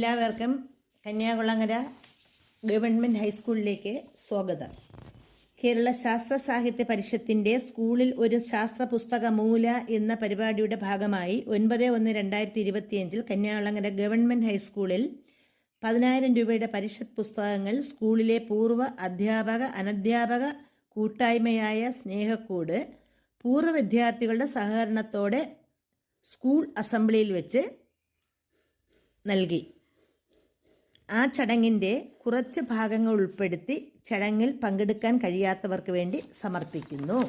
എല്ലാവർക്കും കന്യാകുളങ്ങര ഗവൺമെൻറ് ഹൈസ്കൂളിലേക്ക് സ്വാഗതം. കേരള ശാസ്ത്ര സാഹിത്യ പരിഷത്തിൻ്റെ സ്കൂളിൽ ഒരു ശാസ്ത്ര പുസ്തക മൂല എന്ന പരിപാടിയുടെ ഭാഗമായി 9/1/2025 കന്യാകുളങ്ങര ഗവൺമെൻറ് ഹൈസ്കൂളിൽ 10,000 രൂപയുടെ പരിഷത്ത് പുസ്തകങ്ങൾ സ്കൂളിലെ പൂർവ്വ അധ്യാപക അനധ്യാപക കൂട്ടായ്മയായ സ്നേഹക്കൂട് പൂർവ്വ വിദ്യാർത്ഥികളുടെ സഹകരണത്തോടെ സ്കൂൾ അസംബ്ലിയിൽ വെച്ച് നൽകി. ആ ചടങ്ങിൻ്റെ കുറച്ച് ഭാഗങ്ങൾ ഉൾപ്പെടുത്തി ചടങ്ങിൽ പങ്കെടുക്കാൻ കഴിയാത്തവർക്ക് വേണ്ടി സമർപ്പിക്കുന്നു.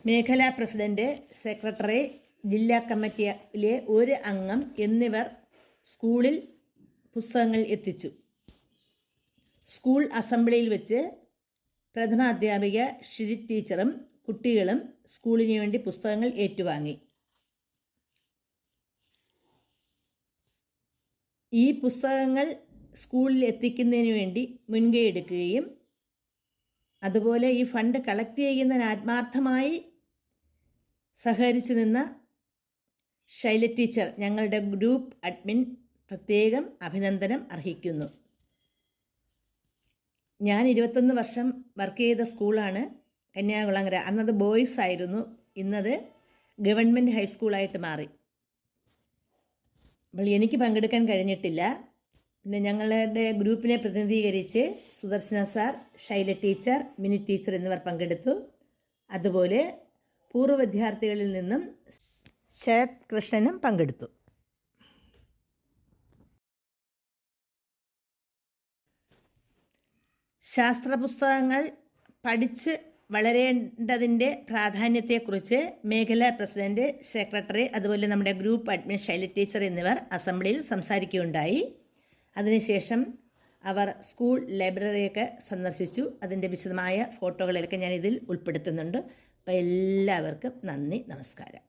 മേഖലാ പ്രസിഡന്റ്, സെക്രട്ടറി, ജില്ലാ കമ്മിറ്റിയിലെ ഒരു അംഗം എന്നിവർ സ്കൂളിൽ പുസ്തകങ്ങൾ എത്തിച്ചു. സ്കൂൾ അസംബ്ലിയിൽ വെച്ച് പ്രഥമാധ്യാപിക ഷിരി ടീച്ചറും കുട്ടികളും സ്കൂളിന് വേണ്ടി പുസ്തകങ്ങൾ ഏറ്റുവാങ്ങി. ഈ പുസ്തകങ്ങൾ സ്കൂളിൽ എത്തിക്കുന്നതിന് വേണ്ടി മുൻകൈ എടുക്കുകയും അതുപോലെ ഈ ഫണ്ട് കളക്ട് ചെയ്യുന്നതിന് ആത്മാർത്ഥമായി സഹകരിച്ചു നിന്ന ശൈല ടീച്ചർ, ഞങ്ങളുടെ ഗ്രൂപ്പ് അഡ്മിൻ, പ്രത്യേകം അഭിനന്ദനം അർഹിക്കുന്നു. ഞാൻ 21 വർഷം വർക്ക് ചെയ്ത സ്കൂളാണ് കന്യാകുളങ്ങര. അന്നത് ബോയ്സ് ആയിരുന്നു, ഇന്നത് ഗവൺമെൻറ് ഹൈസ്കൂളായിട്ട് മാറി. അപ്പോൾ എനിക്ക് പങ്കെടുക്കാൻ കഴിഞ്ഞിട്ടില്ല. പിന്നെ ഞങ്ങളുടെ ഗ്രൂപ്പിനെ പ്രതിനിധീകരിച്ച് Sudarshana sir, Shaila teacher, mini teacher എന്നിവർ പങ്കെടുത്തു. അതുപോലെ പൂർവ്വ വിദ്യാർത്ഥികളിൽ നിന്നും ശരത് കൃഷ്ണനും പങ്കെടുത്തു. ശാസ്ത്ര പുസ്തകങ്ങൾ പഠിച്ച് വളരേണ്ടതിൻ്റെ പ്രാധാന്യത്തെക്കുറിച്ച് മേഖലാ പ്രസിഡന്റ്, സെക്രട്ടറി, അതുപോലെ നമ്മുടെ ഗ്രൂപ്പ് അഡ്മിൻ ശൈല ടീച്ചർ എന്നിവർ അസംബ്ലിയിൽ സംസാരിക്കുകയുണ്ടായി. അതിനുശേഷം അവർ സ്കൂൾ ലൈബ്രറിയൊക്കെ സന്ദർശിച്ചു. അതിൻ്റെ വിശദമായ ഫോട്ടോകളിലൊക്കെ ഞാൻ ഇതിൽ ഉൾപ്പെടുത്തുന്നുണ്ട്. അപ്പോൾ എല്ലാവർക്കും നന്ദി, നമസ്കാരം.